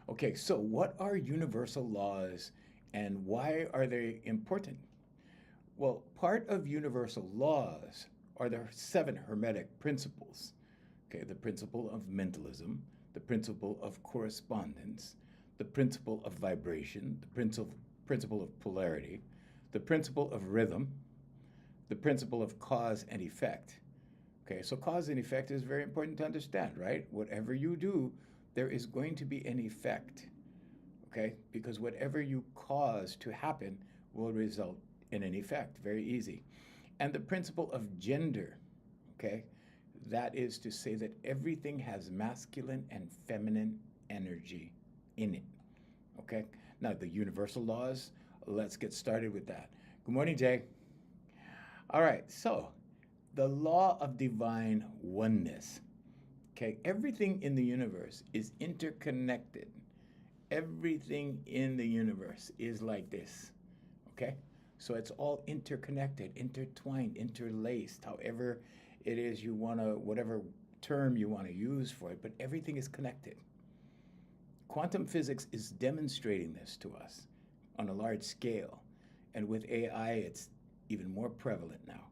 Okay, so what are universal laws and why are they important? Well, part of universal laws are the seven Hermetic principles. Okay, the principle of mentalism, the principle of correspondence, the principle of vibration, the principle of polarity, the principle of rhythm, the principle of cause and effect. Okay, so cause and effect is very important to understand, right? Whatever you do, there is going to be an effect, okay? Because whatever you cause to happen will result in an effect, very easy. And the principle of gender, okay? That is to say that everything has masculine and feminine energy in it, okay? Now, the universal laws, let's get started with that. Good morning, Jay. All right, so the law of divine oneness. Okay, everything in the universe is interconnected. Everything in the universe is like this. Okay, so it's all interconnected, intertwined, interlaced, however it is you want to, whatever term you want to use for it, but everything is connected. Quantum physics is demonstrating this to us on a large scale, and with AI, it's even more prevalent now.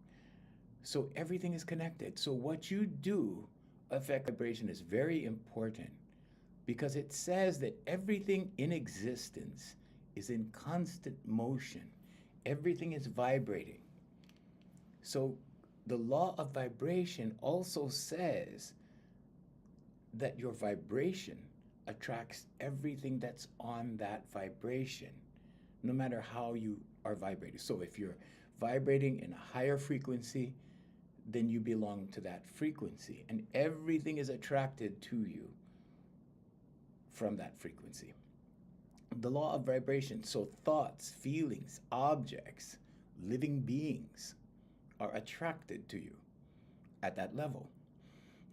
So everything is connected. So what you do affect vibration is very important because it says that everything in existence is in constant motion. Everything is vibrating. So the law of vibration also says that your vibration attracts everything that's on that vibration, no matter how you are vibrating. So if you're vibrating in a higher frequency, then you belong to that frequency, and everything is attracted to you from that frequency. The law of vibration, so thoughts, feelings, objects, living beings are attracted to you at that level.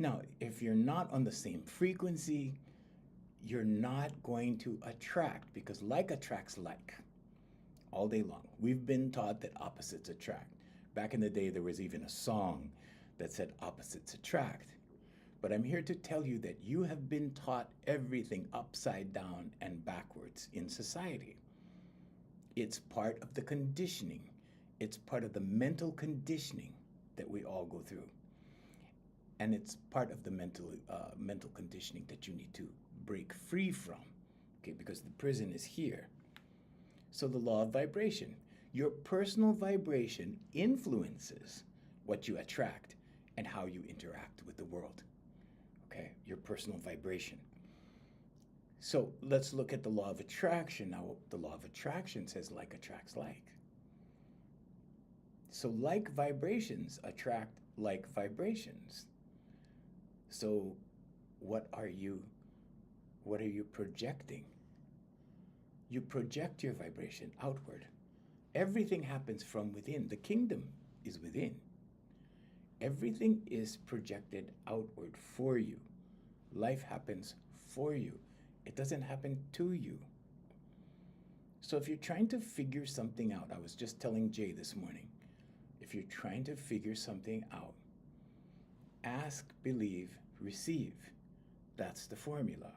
Now, if you're not on the same frequency, you're not going to attract, because like attracts like all day long. We've been taught that opposites attract. Back in the day, there was even a song that said opposites attract. But I'm here to tell you that you have been taught everything upside down and backwards in society. It's part of the conditioning. It's part of the mental conditioning that we all go through. And it's part of the mental conditioning that you need to break free from, okay, because the prison is here. So the law of vibration. Your personal vibration influences what you attract and how you interact with the world. Okay, your personal vibration. So let's look at the law of attraction. Now, the law of attraction says like attracts like. So like vibrations attract like vibrations. So what are you projecting? You project your vibration outward. Everything happens from within. The kingdom is within. Everything is projected outward for you. Life happens for you. It doesn't happen to you. So if you're trying to figure something out, I was just telling Jay this morning, if you're trying to figure something out, ask, believe, receive. That's the formula.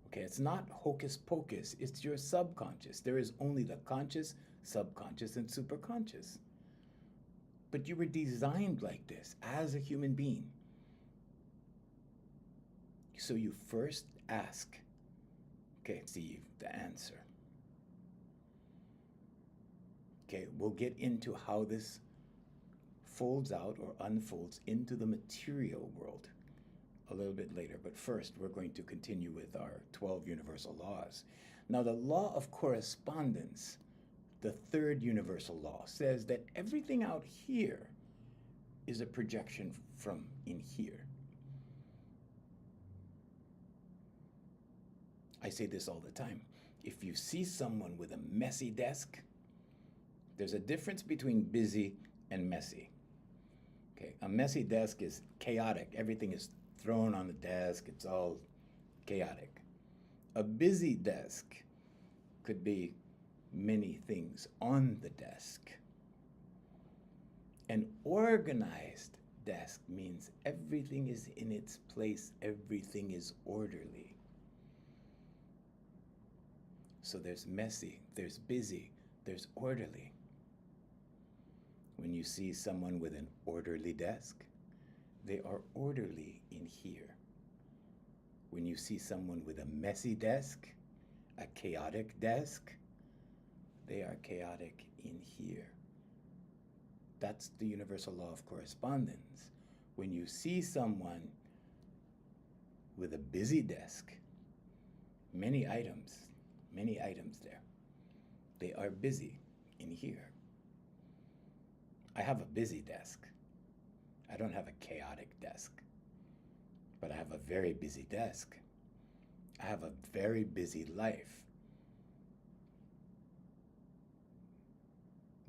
Okay, it's not hocus pocus, it's your subconscious. There is only the conscious, subconscious, and superconscious. But you were designed like this as a human being. So you first ask, okay, receive the answer. Okay, we'll get into how this folds out or unfolds into the material world a little bit later. But first, we're going to continue with our 12 universal laws. Now, the law of correspondence, the third universal law, says that everything out here is a projection from in here. I say this all the time. If you see someone with a messy desk, there's a difference between busy and messy. Okay, a messy desk is chaotic. Everything is thrown on the desk. It's all chaotic. A busy desk could be many things on the desk. An organized desk means everything is in its place, everything is orderly. So there's messy, there's busy, there's orderly. When you see someone with an orderly desk, they are orderly in here. When you see someone with a messy desk, a chaotic desk, they are chaotic in here. That's the universal law of correspondence. When you see someone with a busy desk, many items there, they are busy in here. I have a busy desk. I don't have a chaotic desk, but I have a very busy desk. I have a very busy life.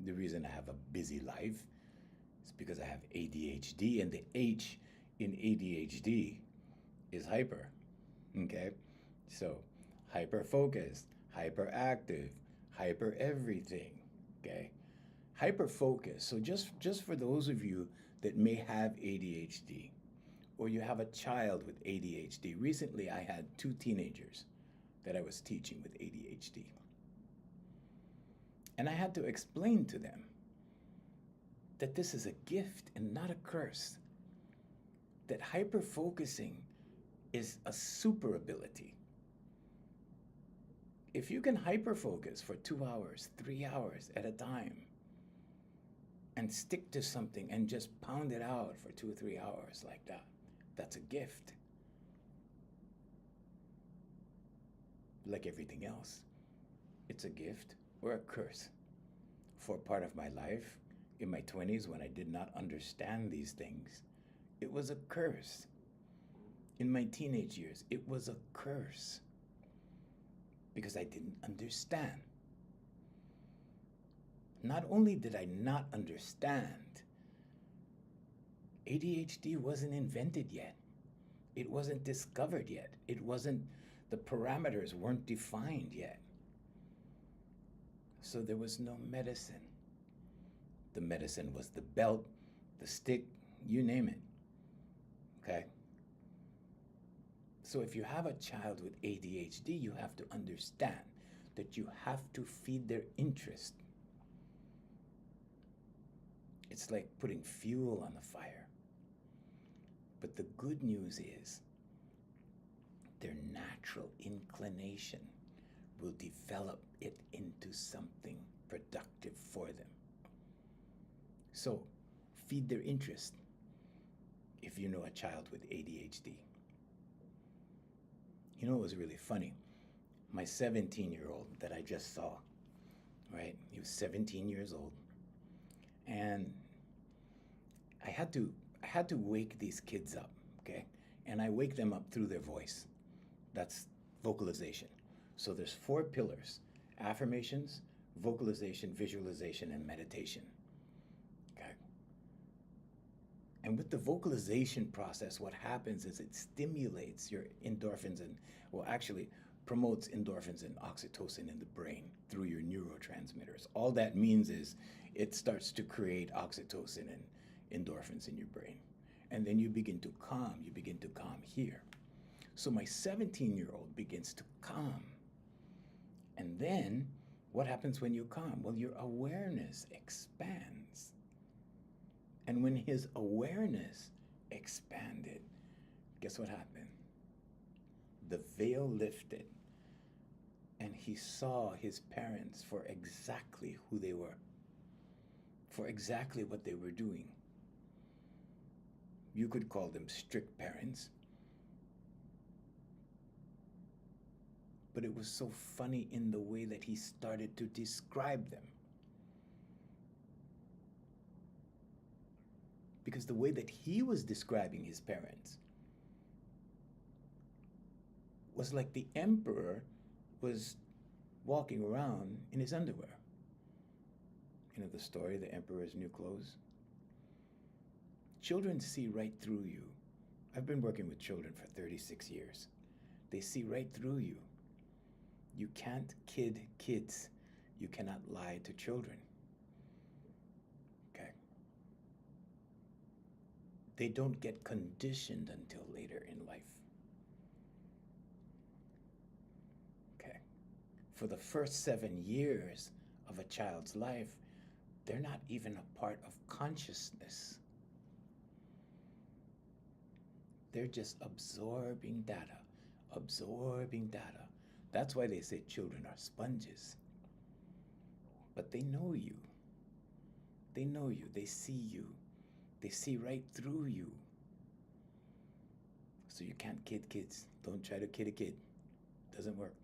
The reason I have a busy life is because I have ADHD, and the H in ADHD is hyper, okay? So hyper-focused, hyperactive, hyper everything, okay? Hyper-focus. So just for those of you that may have ADHD, or you have a child with ADHD. Recently, I had 2 teenagers that I was teaching with ADHD. And I had to explain to them that this is a gift and not a curse. That hyper-focusing is a super ability. If you can hyper-focus for 2 hours, 3 hours at a time, and stick to something and just pound it out for 2 or 3 hours like that, that's a gift. Like everything else, it's a gift or a curse. For part of my life, in my 20s, when I did not understand these things, it was a curse. In my teenage years, it was a curse because I didn't understand. Not only did I not understand, ADHD wasn't invented yet. It wasn't discovered yet. The parameters weren't defined yet. So there was no medicine. The medicine was the belt, the stick, you name it. Okay? So if you have a child with ADHD, you have to understand that you have to feed their interest. It's like putting fuel on the fire. But the good news is their natural inclination will develop it into something productive for them. So feed their interest if you know a child with ADHD. You know, it was really funny. My 17-year-old that I just saw, right? He was 17 years old. And I had to wake these kids up, okay? And I wake them up through their voice. That's vocalization. So there's 4 pillars: affirmations, vocalization, visualization, and meditation. Okay? And with the vocalization process, what happens is it stimulates your endorphins and, well, actually promotes endorphins and oxytocin in the brain through your neurotransmitters. All that means is it starts to create oxytocin and endorphins in your brain. And then you begin to calm here. So my 17-year-old begins to calm. And then what happens when you calm? Well, your awareness expands. And when his awareness expanded, guess what happened? The veil lifted, and he saw his parents for exactly who they were, for exactly what they were doing. You could call them strict parents, but it was so funny in the way that he started to describe them. Because the way that he was describing his parents was like the emperor was walking around in his underwear. You know the story, the emperor's new clothes? Children see right through you. I've been working with children for 36 years. They see right through you. You can't kid kids. You cannot lie to children. Okay? They don't get conditioned until later in life. Okay? for the first 7 years of a child's life, they're not even a part of consciousness. They're just absorbing data, absorbing data. That's why they say children are sponges. But they know you. They know you. They see you. They see right through you. So you can't kid kids. Don't try to kid a kid. Doesn't work.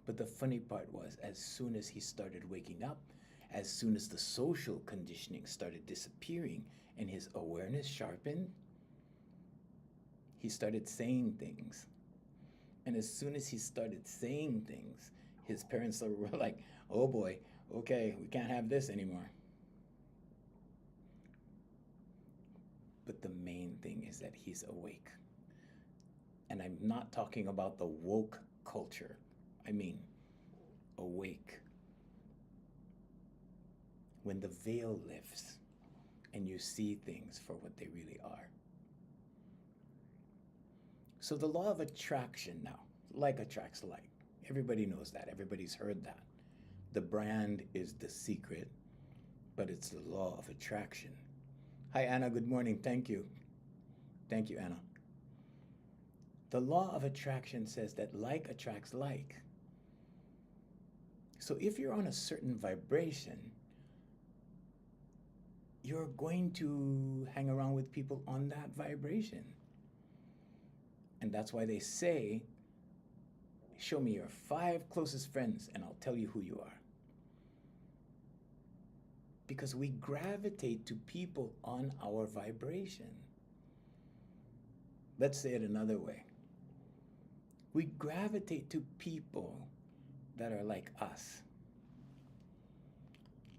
But the funny part was, as soon as he started waking up, as soon as the social conditioning started disappearing and his awareness sharpened, he started saying things. And as soon as he started saying things, his parents were like, oh boy, okay, we can't have this anymore. But the main thing is that he's awake. And I'm not talking about the woke culture. I mean, awake. When the veil lifts and you see things for what they really are. So the law of attraction now, like attracts like. Everybody knows that. Everybody's heard that. The brand is the secret, but it's the law of attraction. Hi, Anna. Good morning. Thank you. Thank you, Anna. The law of attraction says that like attracts like. So if you're on a certain vibration, you're going to hang around with people on that vibration. And that's why they say, show me your 5 closest friends and I'll tell you who you are. Because we gravitate to people on our vibration. Let's say it another way. We gravitate to people that are like us.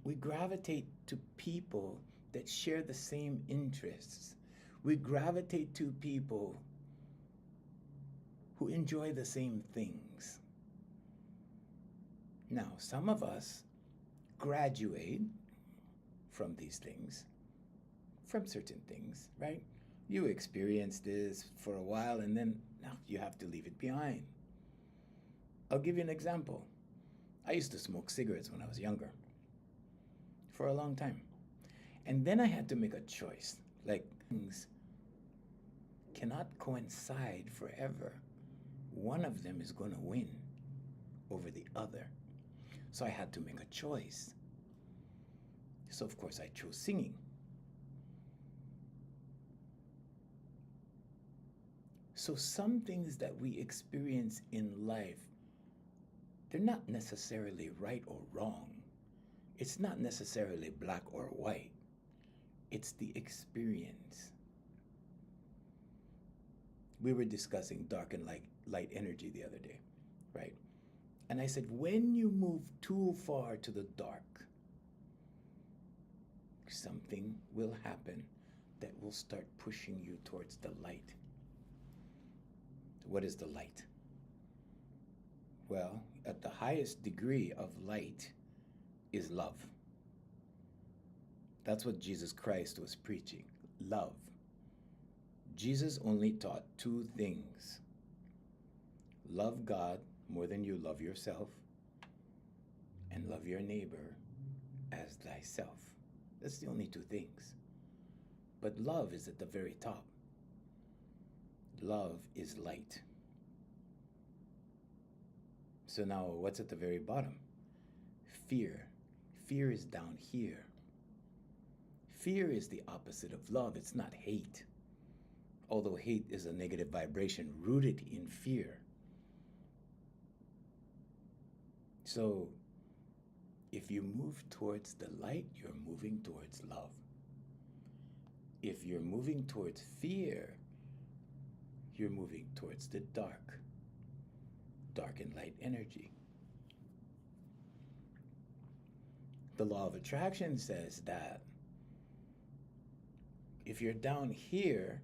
We gravitate to people that share the same interests. We gravitate to people who enjoy the same things. Now, some of us graduate from these things, from certain things, right? You experience this for a while and then now you have to leave it behind. I'll give you an example. I used to smoke cigarettes when I was younger, for a long time. And then I had to make a choice. Like, things cannot coincide forever. One of them is going to win over the other. So I had to make a choice. So of course I chose singing. So some things that we experience in life, they're not necessarily right or wrong. It's not necessarily black or white. It's the experience. We were discussing dark and light energy the other day, right? And I said, when you move too far to the dark, something will happen that will start pushing you towards the light. What is the light? Well, at the highest degree of light is love. That's what Jesus Christ was preaching, love. Jesus only taught 2 things. Love God more than you love yourself, and love your neighbor as thyself. That's the only 2 things. But love is at the very top. Love is light. So now what's at the very bottom? Fear. Fear is down here. Fear is the opposite of love. It's not hate. Although hate is a negative vibration rooted in fear. So if you move towards the light, you're moving towards love. If you're moving towards fear, you're moving towards the dark and light energy. The law of attraction says that if you're down here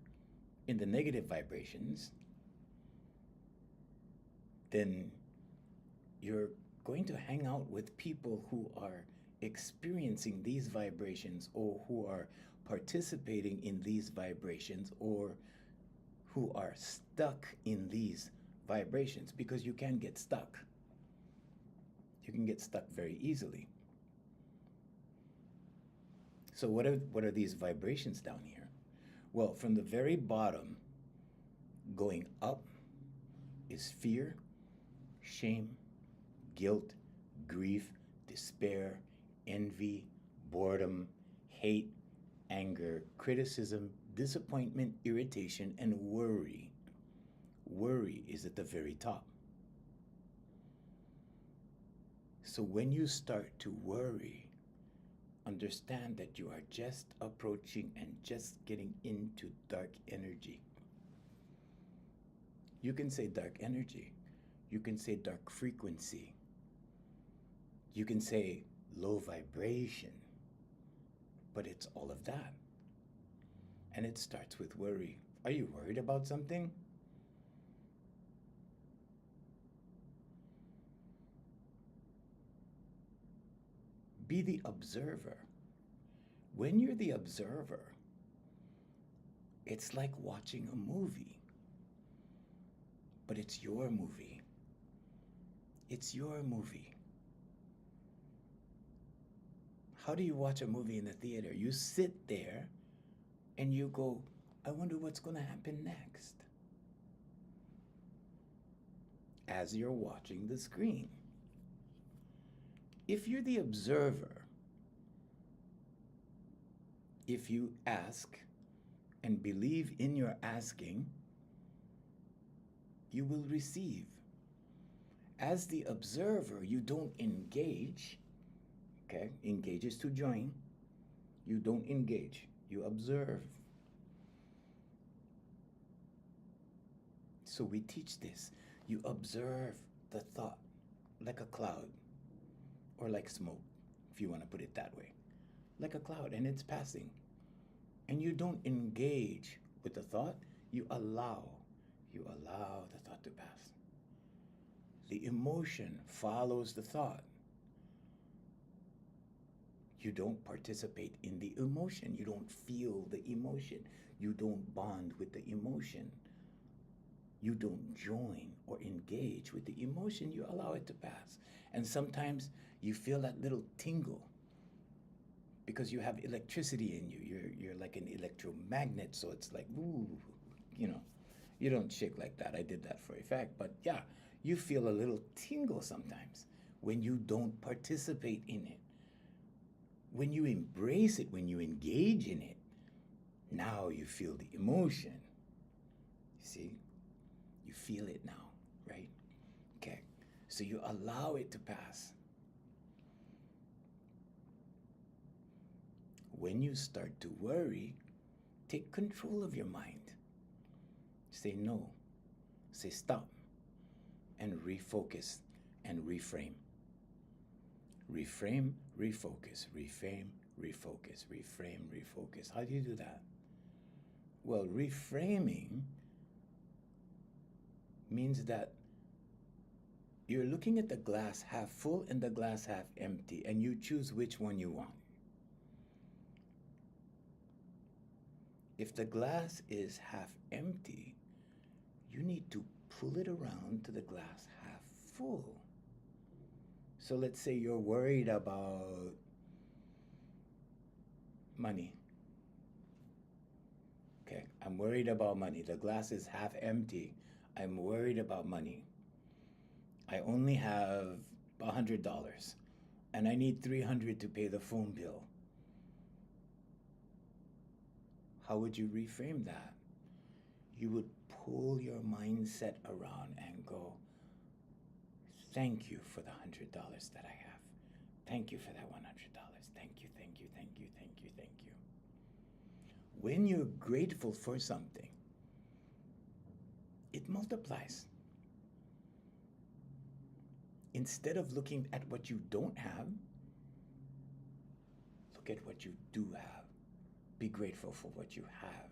in the negative vibrations, then you're going to hang out with people who are experiencing these vibrations or who are participating in these vibrations or who are stuck in these vibrations because you can get stuck. You can get stuck very easily. So what are these vibrations down here? Well, from the very bottom going up is fear, shame, guilt, grief, despair, envy, boredom, hate, anger, criticism, disappointment, irritation, and worry. Worry is at the very top. So when you start to worry, understand that you are just approaching and just getting into dark energy. You can say dark energy. You can say dark frequency. You can say low vibration. But it's all of that. And it starts with worry. Are you worried about something? Be the observer. When you're the observer, it's like watching a movie. But it's your movie. It's your movie. How do you watch a movie in the theater? You sit there and you go, I wonder what's going to happen next. As you're watching the screen. If you're the observer, if you ask and believe in your asking, you will receive. As the observer, you don't engage. Okay, engage is to join. You don't engage, you observe. So we teach this. You observe the thought like a cloud or like smoke, if you want to put it that way. Like a cloud, and it's passing. And you don't engage with the thought, you allow the thought to pass. The emotion follows the thought. You don't participate in the emotion. You don't feel the emotion. You don't bond with the emotion. You don't join or engage with the emotion. You allow it to pass. And sometimes you feel that little tingle because you have electricity in you. You're like an electromagnet, so it's like, ooh, you know. You don't shake like that. I did that for a fact. But yeah, you feel a little tingle sometimes when you don't participate in it. When you embrace it, when you engage in it, now you feel the emotion. You see? You feel it now, right? Okay. So you allow it to pass. When you start to worry, take control of your mind. Say no, say stop, and refocus and reframe. Reframe, refocus, reframe, refocus, reframe, refocus. How do you do that? Well, reframing means that you're looking at the glass half full and the glass half empty, and you choose which one you want. If the glass is half empty, you need to pull it around to the glass half full. So let's say you're worried about money. Okay, I'm worried about money. The glass is half empty. I'm worried about money. I only have $100 and I need $300 to pay the phone bill. How would you reframe that? You would pull your mindset around and go, thank you for the $100 that I have. Thank you for that $100. Thank you, thank you, thank you, thank you, thank you. When you're grateful for something, it multiplies. Instead of looking at what you don't have, look at what you do have. Be grateful for what you have.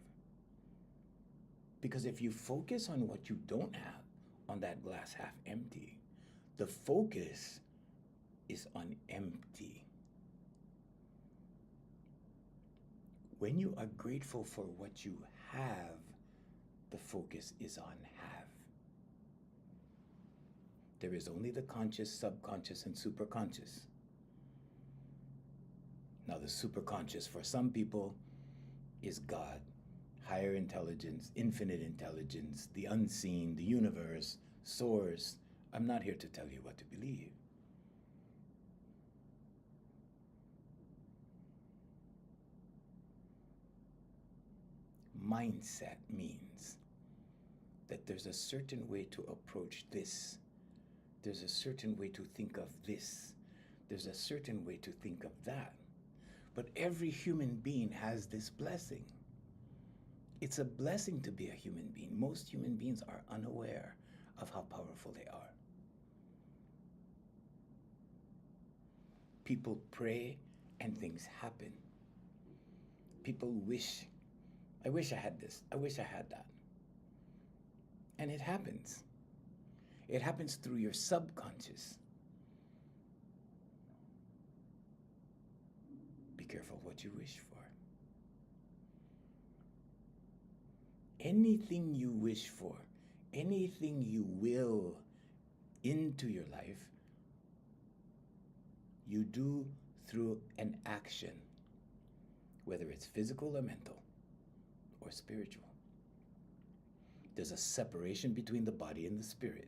Because if you focus on what you don't have, on that glass half empty, the focus is on empty. When you are grateful for what you have, the focus is on have. There is only the conscious, subconscious, and superconscious. Now, the superconscious for some people is God, higher intelligence, infinite intelligence, the unseen, the universe, source. I'm not here to tell you what to believe. Mindset means that there's a certain way to approach this. There's a certain way to think of this. There's a certain way to think of that. But every human being has this blessing. It's a blessing to be a human being. Most human beings are unaware of how powerful they are. People pray and things happen. People wish, I wish I had this, I wish I had that. And it happens. It happens through your subconscious. Be careful what you wish for. Anything you wish for, anything you will into your life, you do through an action, whether it's physical or mental or spiritual. There's a separation between the body and the spirit.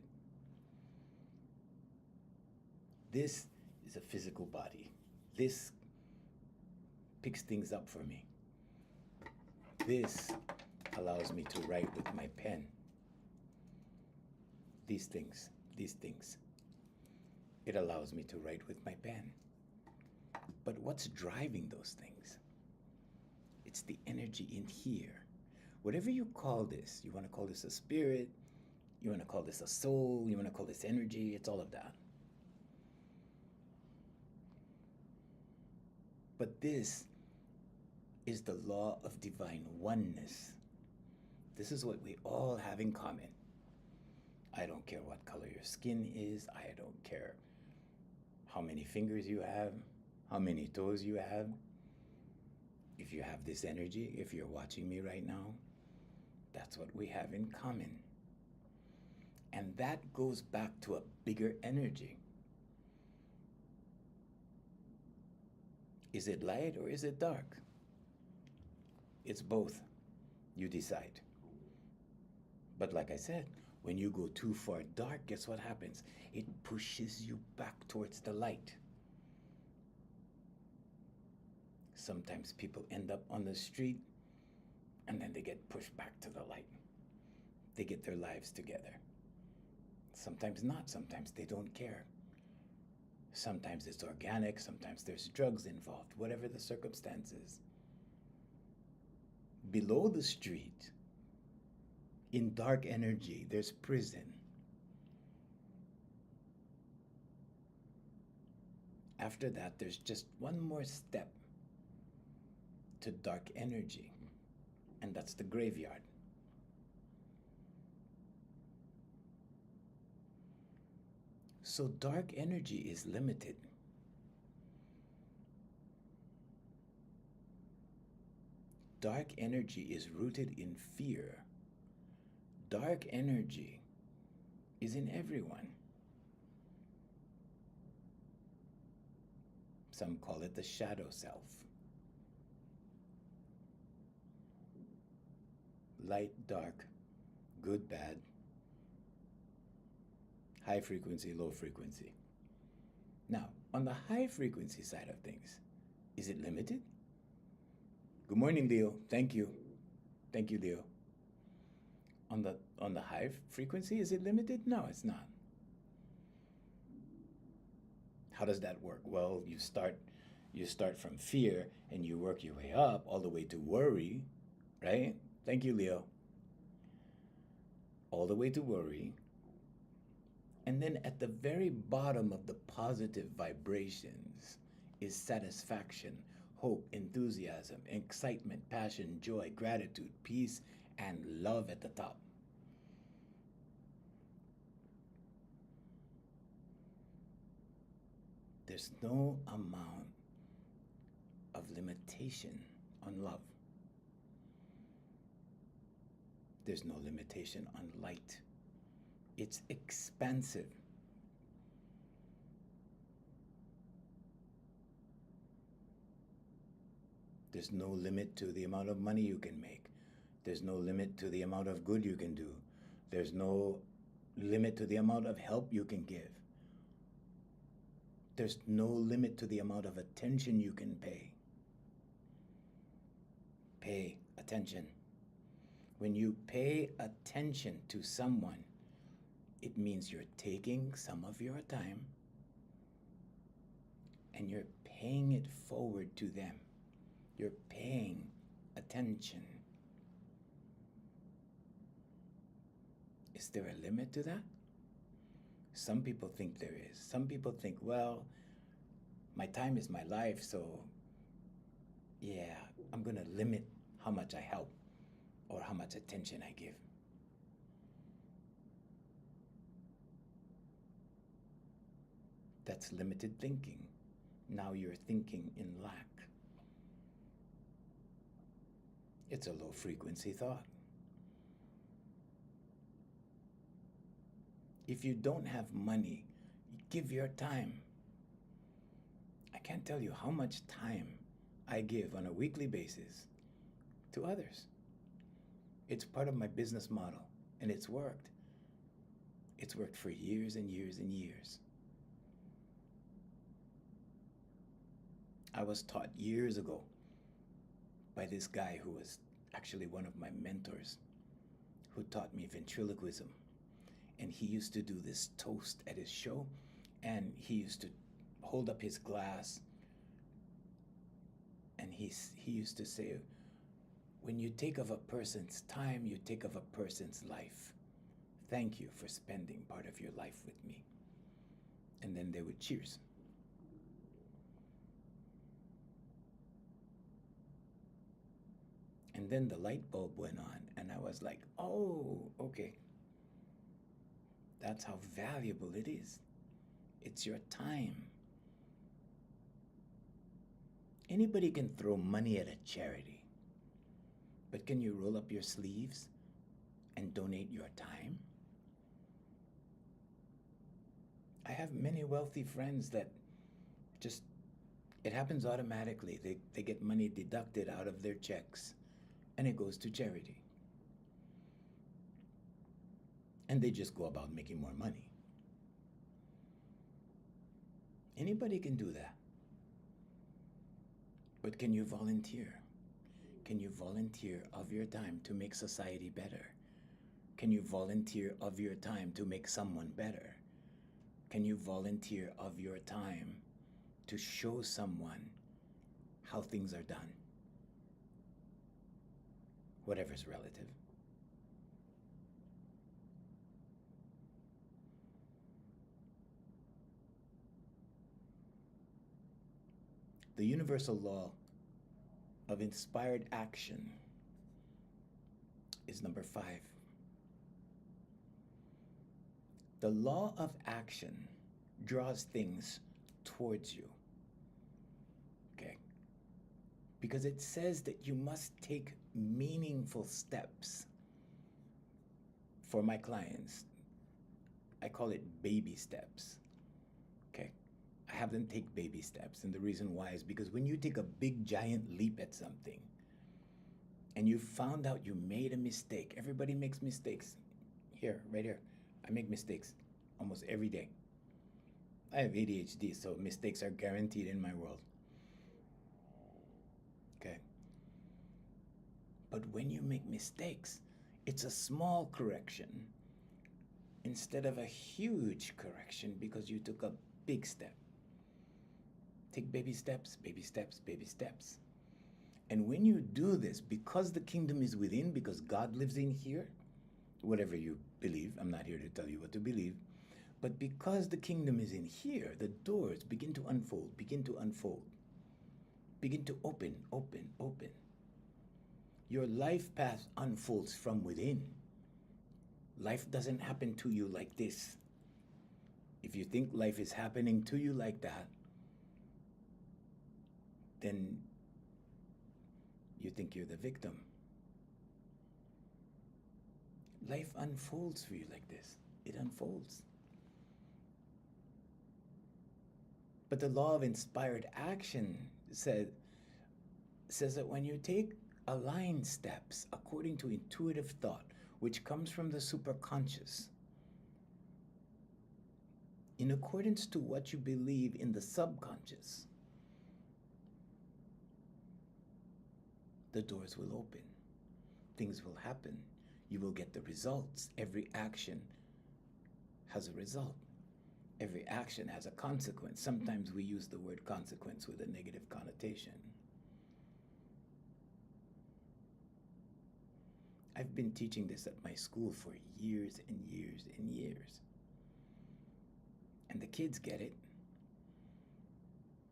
This is a physical body. This picks things up for me. This allows me to write with my pen. These things. It allows me to write with my pen. But what's driving those things? It's the energy in here. Whatever you call this, you want to call this a spirit, you want to call this a soul, you want to call this energy, it's all of that. But this is the law of divine oneness. This is what we all have in common. I don't care what color your skin is. I don't care how many fingers you have, how many toes you have. If you have this energy, if you're watching me right now, that's what we have in common. And that goes back to a bigger energy. Is it light or is it dark? It's both. You decide. But like I said, when you go too far dark, guess what happens? It pushes you back towards the light. Sometimes people end up on the street and then they get pushed back to the light. They get their lives together. Sometimes not, sometimes they don't care. Sometimes it's organic, sometimes there's drugs involved, whatever the circumstances. Below the street, in dark energy, there's prison. After that, there's just one more step to dark energy, and that's the graveyard. So dark energy is limited. Dark energy is rooted in fear. Dark energy is in everyone. Some call it the shadow self. Light, dark, good, bad, high frequency, low frequency. Now, on the high frequency side of things, is it limited? Good morning, Leo. Thank you. Thank you, Leo. On the high frequency, is it limited? No, it's not. How does that work? Well, you start from fear and you work your way up all the way to worry, right? Thank you, Leo. All the way to worry. And then at the very bottom of the positive vibrations is satisfaction, hope, enthusiasm, excitement, passion, joy, gratitude, peace, and love at the top. There's no amount of limitation on love. There's no limitation on light. It's expansive. There's no limit to the amount of money you can make. There's no limit to the amount of good you can do. There's no limit to the amount of help you can give. There's no limit to the amount of attention you can pay. Pay attention. When you pay attention to someone, it means you're taking some of your time and you're paying it forward to them. You're paying attention. Is there a limit to that? Some people think there is. Some people think, well, my time is my life, so yeah, I'm going to limit how much I help or how much attention I give. That's limited thinking. Now you're thinking in lack. It's a low frequency thought. If you don't have money, give your time. I can't tell you how much time I give on a weekly basis to others. It's part of my business model, and it's worked. It's worked for years and years and years. I was taught years ago by this guy who was actually one of my mentors, who taught me ventriloquism. And he used to do this toast at his show, and he used to hold up his glass, and he used to say, when you take of a person's time, you take of a person's life. Thank you for spending part of your life with me. And then they would cheers. And then the light bulb went on, and I was like, oh, okay. That's how valuable it is. It's your time. Anybody can throw money at a charity, but can you roll up your sleeves and donate your time? I have many wealthy friends that just, it happens automatically. They get money deducted out of their checks, and it goes to charity. And they just go about making more money. Anybody can do that. But can you volunteer? Can you volunteer of your time to make society better? Can you volunteer of your time to make someone better? Can you volunteer of your time to show someone how things are done? Whatever's relative. The universal law of inspired action is number 5. The law of action draws things towards you. Okay? Because it says that you must take meaningful steps. For my clients, I call it baby steps. Okay? I have them take baby steps. And the reason why is because when you take a big giant leap at something and you found out you made a mistake, everybody makes mistakes. Here, right here, I make mistakes almost every day. I have ADHD, so mistakes are guaranteed in my world. Okay? But when you make mistakes, it's a small correction instead of a huge correction because you took a big step. Take baby steps, baby steps, baby steps. And when you do this, because the kingdom is within, because God lives in here, whatever you believe, I'm not here to tell you what to believe, but because the kingdom is in here, the doors begin to unfold, begin to unfold, begin to open, open, open. Your life path unfolds from within. Life doesn't happen to you like this. If you think life is happening to you like that, then you think you're the victim. Life unfolds for you like this. It unfolds. But the law of inspired action said says that when you take aligned steps according to intuitive thought, which comes from the superconscious, in accordance to what you believe in the subconscious, the doors will open. Things will happen. You will get the results. Every action has a result. Every action has a consequence. Sometimes we use the word consequence with a negative connotation. I've been teaching this at my school for years and years and years. And the kids get it.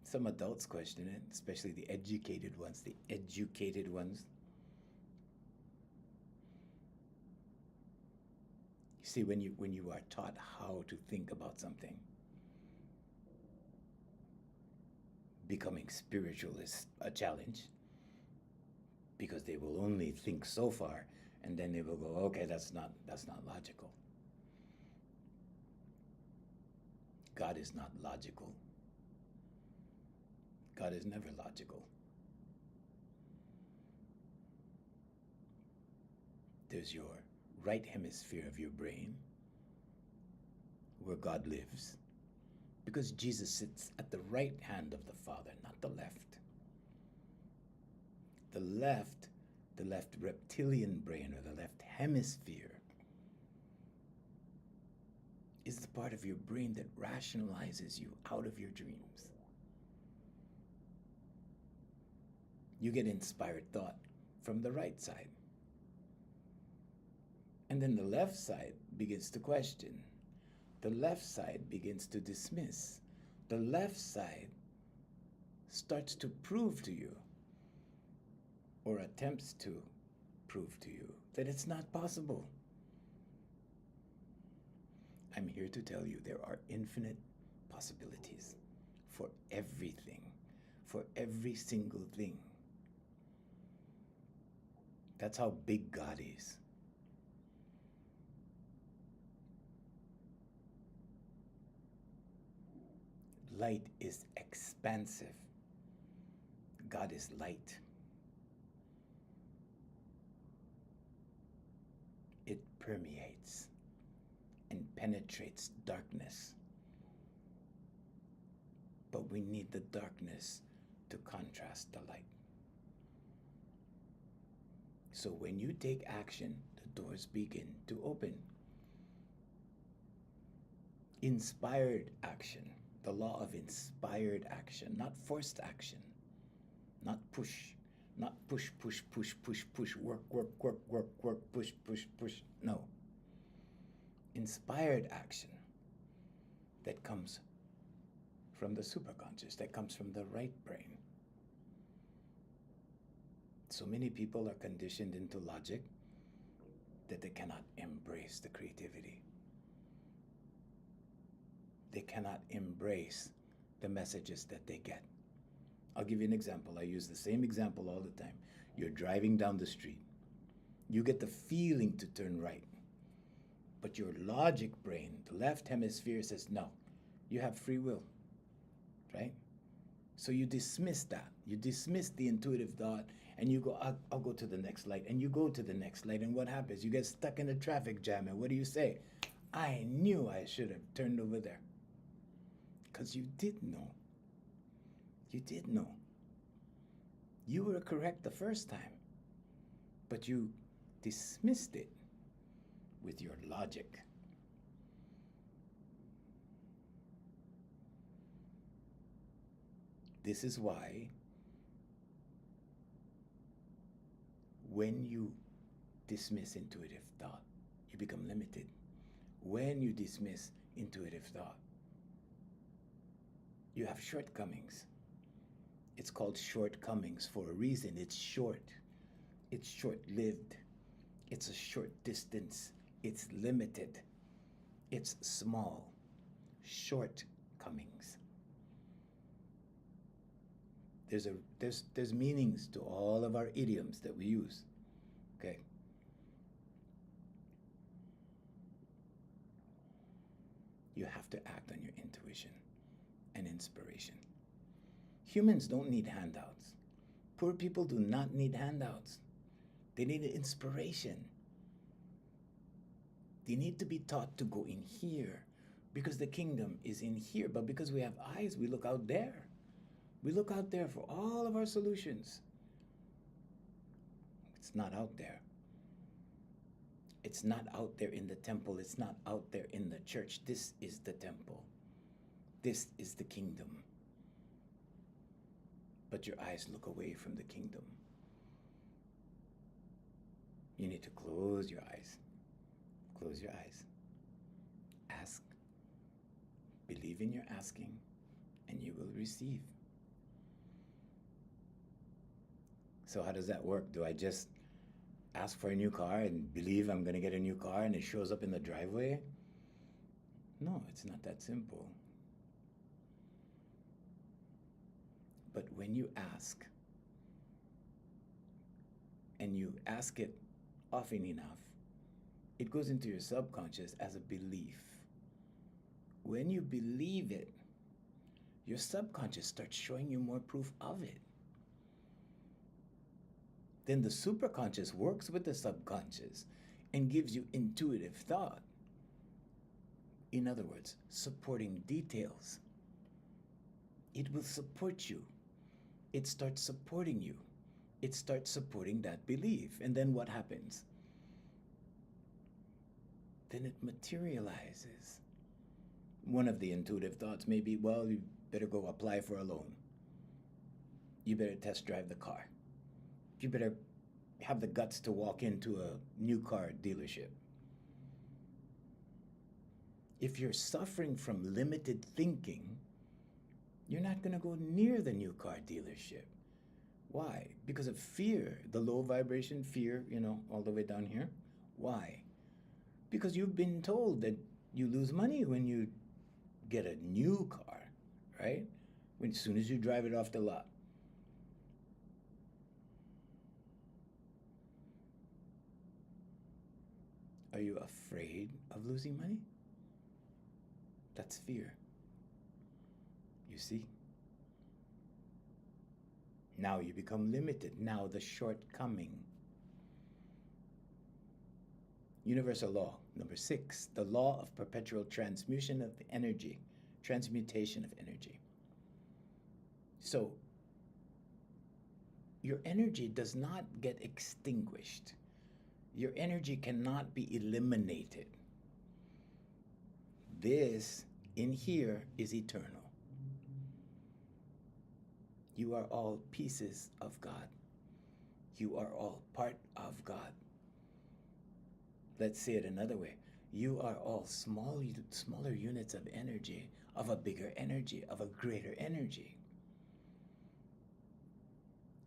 Some adults question it, especially the educated ones, You see, when you are taught how to think about something, becoming spiritual is a challenge, because they will only think so far, and then they will go, okay, that's not logical. God is not logical. God is never logical. There's your right hemisphere of your brain, where God lives, because Jesus sits at the right hand of the Father, not the left. The left reptilian brain, or the left hemisphere, is the part of your brain that rationalizes you out of your dreams. You get inspired thought from the right side. And then the left side begins to question. The left side begins to dismiss. The left side starts to prove to you, or attempts to prove to you, that it's not possible. I'm here to tell you there are infinite possibilities for everything, for every single thing. That's how big God is. Light is expansive. God is light. It permeates and penetrates darkness. But we need the darkness to contrast the light. So when you take action, the doors begin to open. Inspired action, the law of inspired action, not forced action, not push, not push, work, push. No. Inspired action that comes from the superconscious, that comes from the right brain. So many people are conditioned into logic that they cannot embrace the creativity. They cannot embrace the messages that they get. I'll give you an example. I use the same example all the time. You're driving down the street. You get the feeling to turn right. But your logic brain, the left hemisphere, says, no, you have free will, right? So you dismiss that. You dismiss the intuitive thought, and you go, I'll go to the next light. And you go to the next light, and what happens? You get stuck in a traffic jam, and what do you say? I knew I should have turned over there. Because you did know. You did know. You were correct the first time, but you dismissed it with your logic. This is why when you dismiss intuitive thought, you become limited. When you dismiss intuitive thought, you have shortcomings. It's called shortcomings for a reason. It's short. It's short-lived. It's a short distance. It's limited. It's small. Shortcomings. There's meanings to all of our idioms that we use. Okay. You have to act on your intuition and inspiration. Humans don't need handouts. Poor people do not need handouts. They need inspiration. They need to be taught to go in here because the kingdom is in here. But because we have eyes, we look out there. We look out there for all of our solutions. It's not out there. It's not out there in the temple. It's not out there in the church. This is the temple. This is the kingdom. But your eyes look away from the kingdom. You need to close your eyes. Close your eyes. Ask. Believe in your asking, and you will receive. So how does that work? Do I just ask for a new car and believe I'm going to get a new car and it shows up in the driveway? No, it's not that simple. But when you ask, and you ask it often enough, it goes into your subconscious as a belief. When you believe it, your subconscious starts showing you more proof of it. Then the superconscious works with the subconscious and gives you intuitive thought. In other words, supporting details. It will support you. It starts supporting you. It starts supporting that belief. And then what happens? Then it materializes. One of the intuitive thoughts may be, well, you better go apply for a loan. You better test drive the car. You better have the guts to walk into a new car dealership. If you're suffering from limited thinking, you're not going to go near the new car dealership. Why? Because of fear, the low vibration fear, all the way down here. Why? Because you've been told that you lose money when you get a new car, right? As soon as you drive it off the lot. Are you afraid of losing money? That's fear. You see? Now you become limited. Now the shortcoming. Universal law, number 6, the law of perpetual transmutation of energy. Transmutation of energy. So, your energy does not get extinguished. Your energy cannot be eliminated. This in here is eternal. You are all pieces of God. You are all part of God. Let's say it another way. You are all smaller units of energy, of a bigger energy, of a greater energy.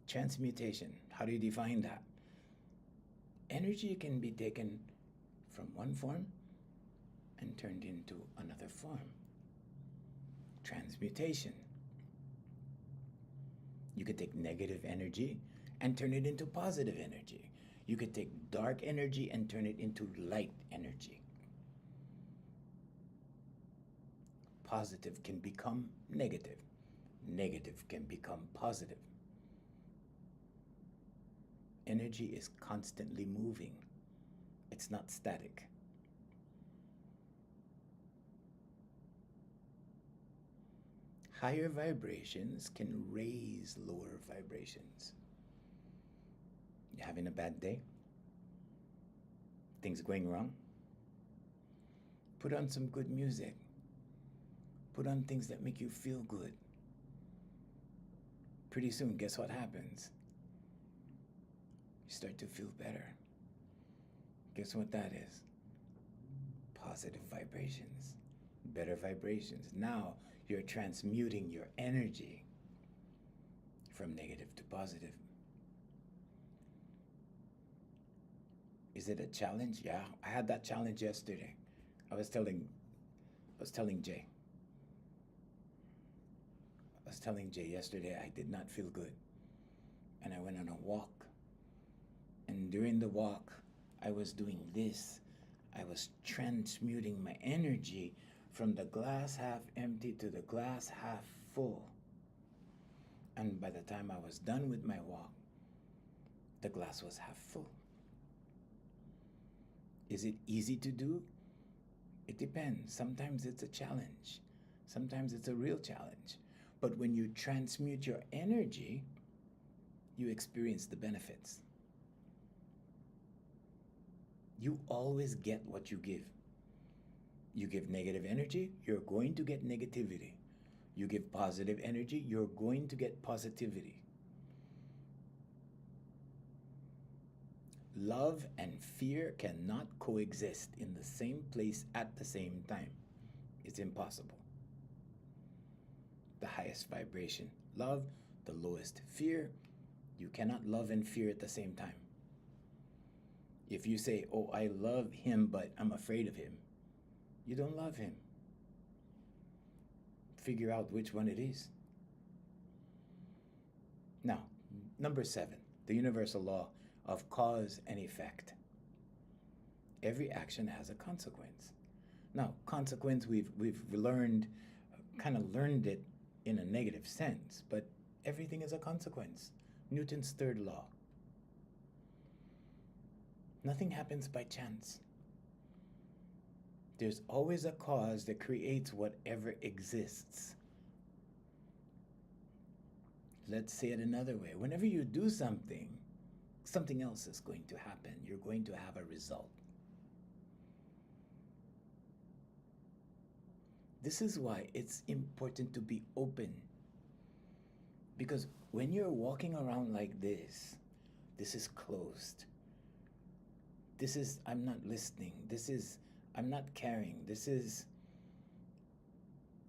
Transmutation, how do you define that? Energy can be taken from one form and turned into another form. Transmutation. You could take negative energy and turn it into positive energy. You could take dark energy and turn it into light energy. Positive can become negative. Negative can become positive. Energy is constantly moving. It's not static. Higher vibrations can raise lower vibrations. You having a bad day? Things going wrong? Put on some good music. Put on things that make you feel good. Pretty soon, guess what happens? You start to feel better. Guess what that is? Positive vibrations. Better vibrations. Now, you're transmuting your energy from negative to positive. Is it a challenge? Yeah, I had that challenge yesterday. I was telling Jay. I was telling Jay yesterday I did not feel good. And I went on a walk. And during the walk, I was doing this. I was transmuting my energy from the glass half empty to the glass half full. And by the time I was done with my walk, the glass was half full. Is it easy to do? It depends. Sometimes it's a challenge. Sometimes it's a real challenge. But when you transmute your energy, you experience the benefits. You always get what you give. You give negative energy, you're going to get negativity. You give positive energy, you're going to get positivity. Love and fear cannot coexist in the same place at the same time. It's impossible. The highest vibration, love, the lowest, fear. You cannot love and fear at the same time. If you say, oh, I love him, but I'm afraid of him, you don't love him. Figure out which one it is. Now, number 7, the universal law of cause and effect. Every action has a consequence. Now, consequence, we've learned, kind of learned it in a negative sense, but everything is a consequence. Newton's third law. Nothing happens by chance. There's always a cause that creates whatever exists. Let's say it another way. Whenever you do something, something else is going to happen. You're going to have a result. This is why it's important to be open. Because when you're walking around like this is closed. This is, I'm not listening. This is, I'm not caring. This is,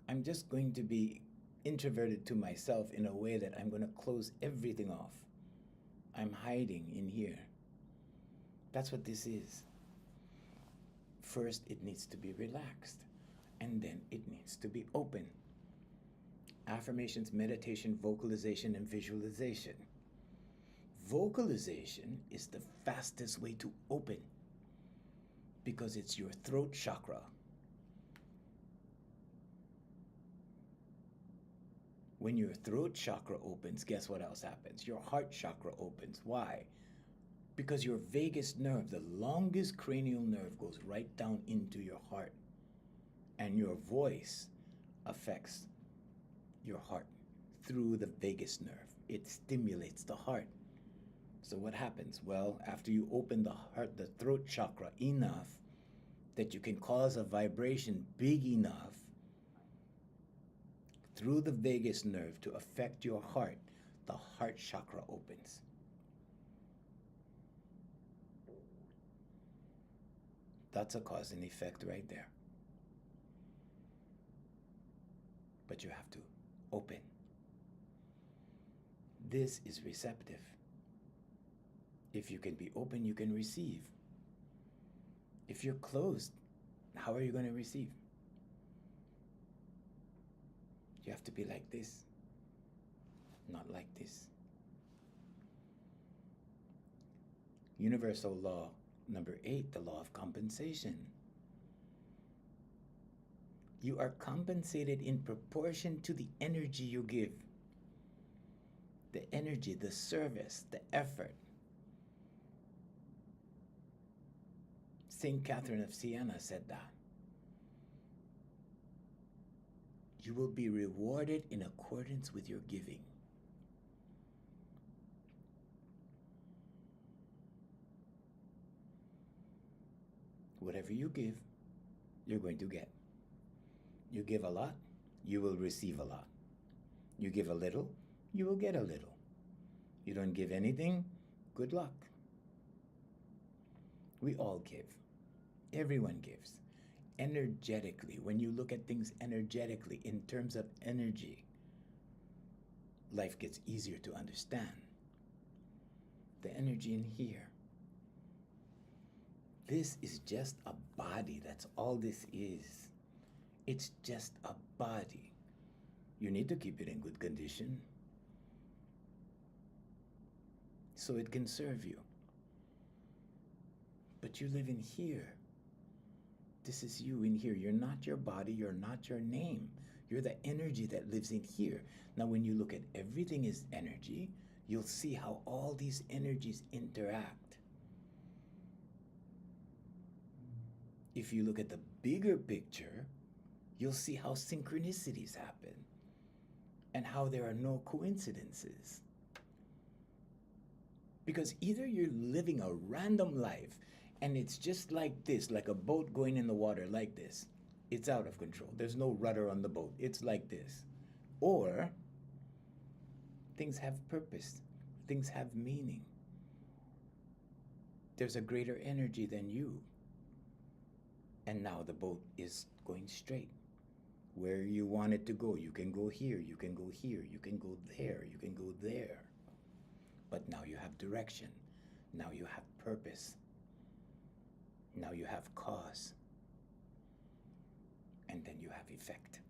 I'm just going to be introverted to myself in a way that I'm going to close everything off. I'm hiding in here. That's what this is. First, it needs to be relaxed, and then it needs to be open. Affirmations, meditation, vocalization, and visualization. Vocalization is the fastest way to open because it's your throat chakra. When your throat chakra opens, guess what else happens? Your heart chakra opens. Why? Because your vagus nerve, the longest cranial nerve, goes right down into your heart. And your voice affects your heart through the vagus nerve. It stimulates the heart. So what happens? Well, after you open the heart, the throat chakra enough that you can cause a vibration big enough through the vagus nerve to affect your heart, the heart chakra opens. That's a cause and effect right there. But you have to open. This is receptive. If you can be open, you can receive. If you're closed, how are you going to receive? You have to be like this, not like this. Universal law number 8, the law of compensation. You are compensated in proportion to the energy you give. The energy, the service, the effort. Saint Catherine of Siena said that. You will be rewarded in accordance with your giving. Whatever you give, you're going to get. You give a lot, you will receive a lot. You give a little, you will get a little. You don't give anything, good luck. We all give. Everyone gives. Energetically, when you look at things energetically, in terms of energy, life gets easier to understand. The energy in here. This is just a body. That's all this is. It's just a body. You need to keep it in good condition so it can serve you. But you live in here. This is you in here. You're not your body. You're not your name. You're the energy that lives in here. Now, when you look at everything as energy, you'll see how all these energies interact. If you look at the bigger picture, you'll see how synchronicities happen and how there are no coincidences. Because either you're living a random life and it's just like this, like a boat going in the water like this. It's out of control. There's no rudder on the boat. It's like this. Or things have purpose. Things have meaning. There's a greater energy than you. And now the boat is going straight. Where you want it to go, you can go here, you can go here, you can go there, you can go there. But now you have direction. Now you have purpose. Now you have cause. And then you have effect.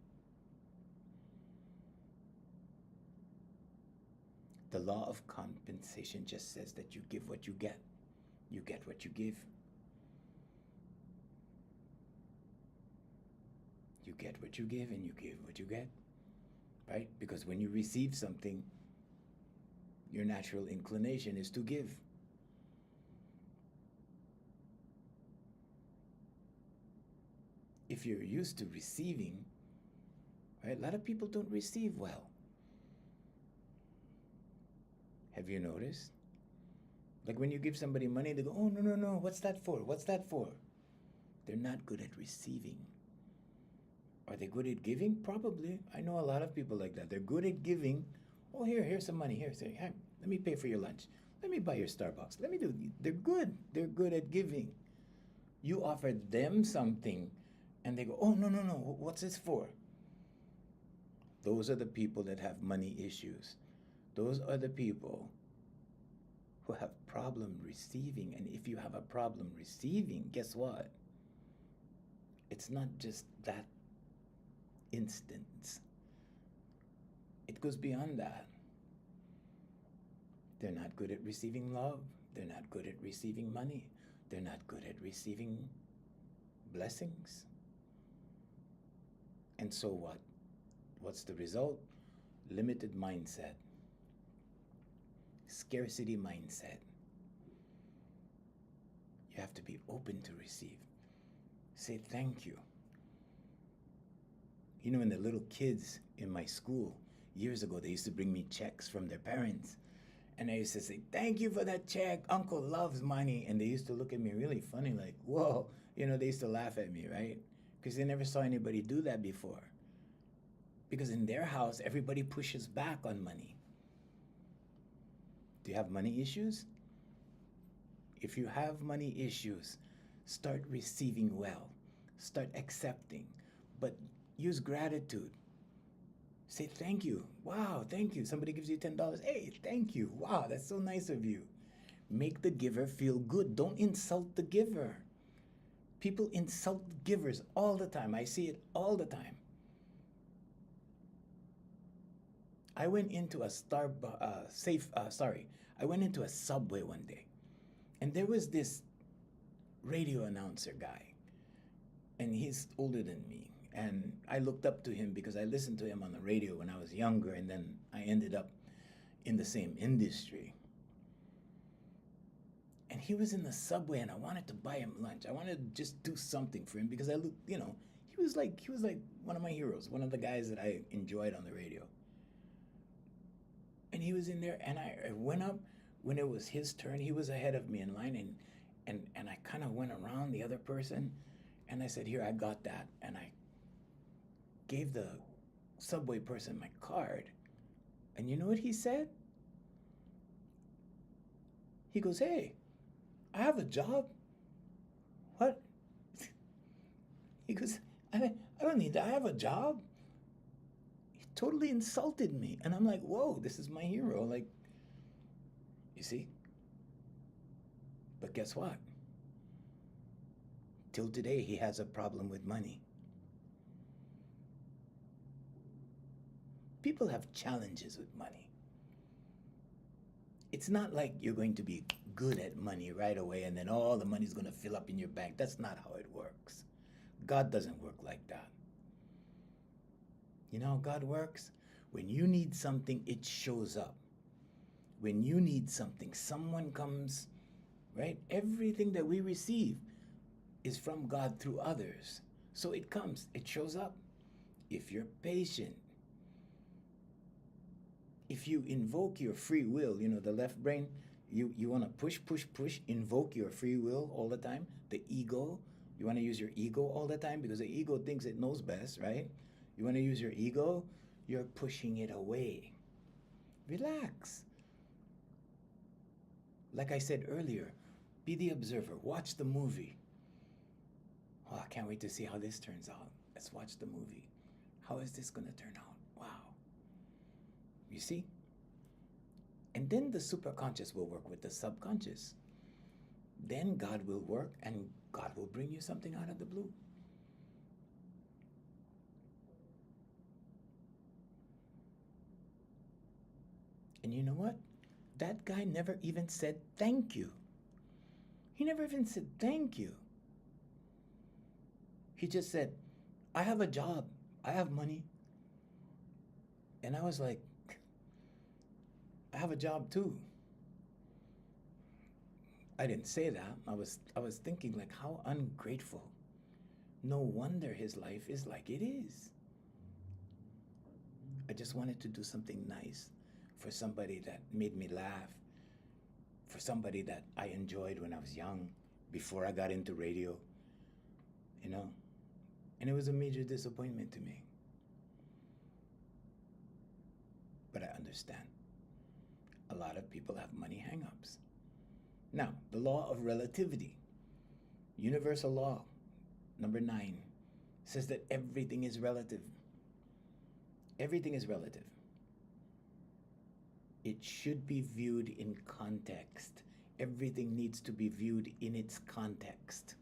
The law of compensation just says that you give what you get. You get what you give. You get what you give and you give what you get. Right? Because when you receive something, your natural inclination is to give. If you're used to receiving, right? A lot of people don't receive well. Have you noticed? Like when you give somebody money, they go, oh, no, what's that for? What's that for? They're not good at receiving. Are they good at giving? Probably. I know a lot of people like that. They're good at giving. Oh, here's some money. Here, say, hey, let me pay for your lunch. Let me buy your Starbucks. Let me do. They're good. They're good at giving. You offer them something, and they go, oh, no, what's this for? Those are the people that have money issues. Those are the people who have problem receiving. And if you have a problem receiving, guess what? It's not just that instance. It goes beyond that. They're not good at receiving love. They're not good at receiving money. They're not good at receiving blessings. And so what? What's the result? Limited mindset. Scarcity mindset. You have to be open to receive. Say thank you. You know, when the little kids in my school, years ago, they used to bring me checks from their parents. And I used to say, thank you for that check. Uncle loves money. And they used to look at me really funny, like, whoa. You know, they used to laugh at me, right? Because they never saw anybody do that before. Because in their house, everybody pushes back on money. Do you have money issues? If you have money issues, start receiving well. Start accepting. But use gratitude. Say thank you. Wow, thank you. Somebody gives you $10. Hey, thank you. Wow, that's so nice of you. Make the giver feel good. Don't insult the giver. People insult givers all the time. I see it all the time. I went into a I went into a Subway one day, and there was this radio announcer guy, and he's older than me. And I looked up to him because I listened to him on the radio when I was younger, and then I ended up in the same industry. And he was in the Subway, and I wanted to buy him lunch. I wanted to just do something for him because I looked, you know, he was like one of my heroes, one of the guys that I enjoyed on the radio. And he was in there, and I went up when it was his turn. He was ahead of me in line, and I kind of went around the other person, and I said, here, I got that. And I gave the Subway person my card. And you know what he said? He goes, hey, I have a job. What? He goes, I don't need that. I have a job. He totally insulted me. And I'm like, whoa, this is my hero. Like, you see? But guess what? Till today, he has a problem with money. People have challenges with money. It's not like you're going to be good at money right away and then all the money's going to fill up in your bank. That's not how it works. God doesn't work like that. You know how God works? When you need something, it shows up. When you need something, someone comes, right? Everything that we receive is from God through others. So it comes, it shows up. If you're patient, if you invoke your free will, you know, the left brain, you want to push, push, push, invoke your free will all the time. The ego, you want to use your ego all the time because the ego thinks it knows best, right? You want to use your ego, you're pushing it away. Relax. Like I said earlier, be the observer. Watch the movie. Oh, I can't wait to see how this turns out. Let's watch the movie. How is this going to turn out? Wow. You see? And then the superconscious will work with the subconscious. Then God will work and God will bring you something out of the blue. And you know what? That guy never even said thank you. He never even said thank you. He just said, I have a job. I have money. And I was like, I have a job too. I didn't say that. I was thinking like how ungrateful. No wonder his life is like it is. I just wanted to do something nice for somebody that made me laugh, for somebody that I enjoyed when I was young, before I got into radio, you know? And it was a major disappointment to me. But I understand. A lot of people have money hang-ups. Now, the law of relativity, universal law, number 9, says that everything is relative. Everything is relative. It should be viewed in context. Everything needs to be viewed in its context.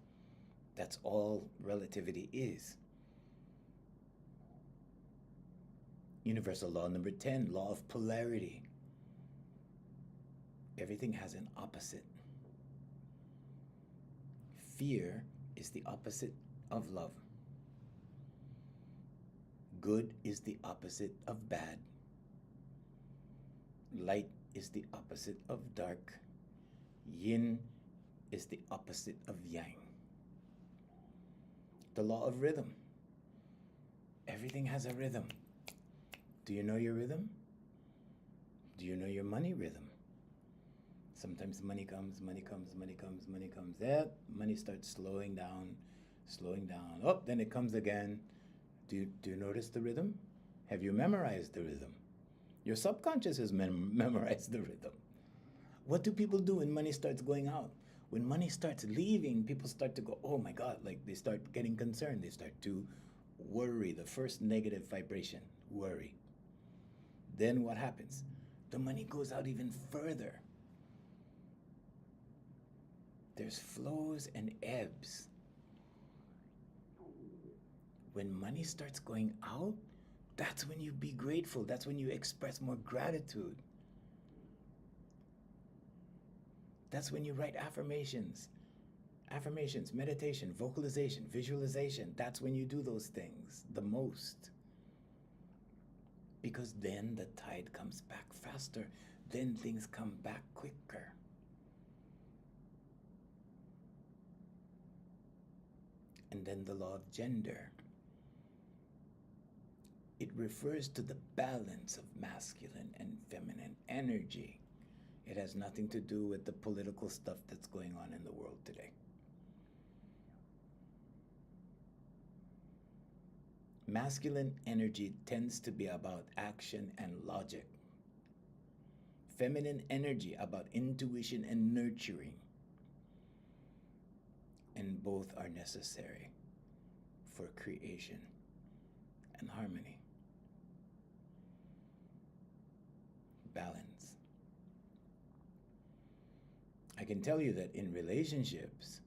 That's all relativity is. Universal law number 10, law of polarity. Everything has an opposite. Fear is the opposite of love. Good is the opposite of bad. Light is the opposite of dark. Yin is the opposite of yang. The law of rhythm. Everything has a rhythm. Do you know your rhythm? Do you know your money rhythm? Sometimes money comes, money comes, money comes, money comes. Yeah, money starts slowing down, slowing down. Oh, then it comes again. Do you notice the rhythm? Have you memorized the rhythm? Your subconscious has memorized the rhythm. What do people do when money starts going out? When money starts leaving, people start to go, oh my God, like they start getting concerned. They start to worry, the first negative vibration, worry. Then what happens? The money goes out even further. There's flows and ebbs. When money starts going out, that's when you be grateful. That's when you express more gratitude. That's when you write affirmations. Affirmations, meditation, vocalization, visualization. That's when you do those things the most. Because then the tide comes back faster. Then things come back quicker. And then the law of gender. It refers to the balance of masculine and feminine energy. It has nothing to do with the political stuff that's going on in the world today. Masculine energy tends to be about action and logic. Feminine energy about intuition and nurturing. And both are necessary for creation and harmony. Balance. I can tell you that in relationships,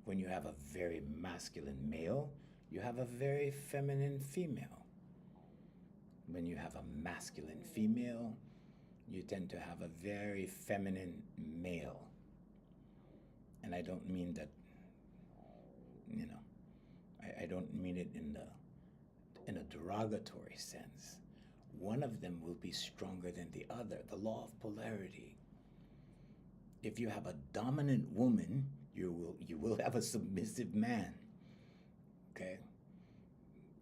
when you have a very masculine male, you have a very feminine female. When you have a masculine female, you tend to have a very feminine male. And I don't mean that, I don't mean it in the in a derogatory sense. One of them will be stronger than the other, the law of polarity. If you have a dominant woman, you will have a submissive man. Okay?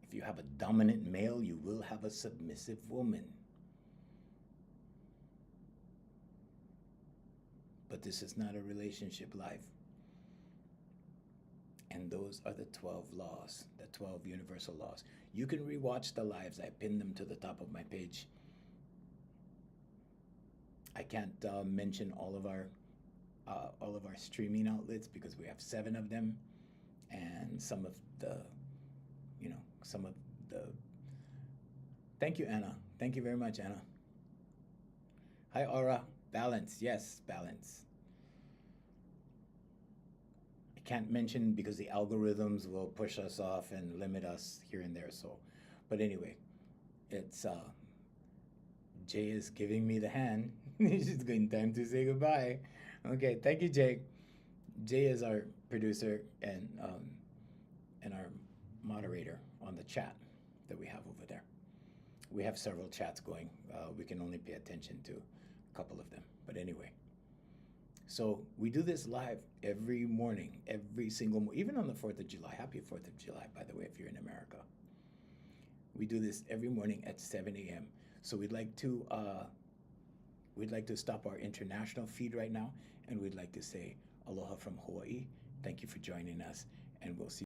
If you have a dominant male, you will have a submissive woman. But this is not a relationship life. And those are the 12 laws, the 12 universal laws. You can rewatch the lives. I pinned them to the top of my page. I can't mention all of our streaming outlets because we have 7 of them, and some of the. Thank you, Anna. Thank you very much, Anna. Hi, Aura. Balance. Yes, balance. I can't mention because the algorithms will push us off and limit us here and there. So, but anyway, it's Jay is giving me the hand. It's going time to say goodbye. Okay, thank you, Jay. Jay is our producer and our moderator on the chat that we have over there. We have several chats going. We can only pay attention to a couple of them. But anyway, so we do this live every morning, every single even on the 4th of July. Happy 4th of July, by the way, if you're in America. We do this every morning at 7 a.m. So we'd like to stop our international feed right now, and we'd like to say aloha from Hawaii. Thank you for joining us, and we'll see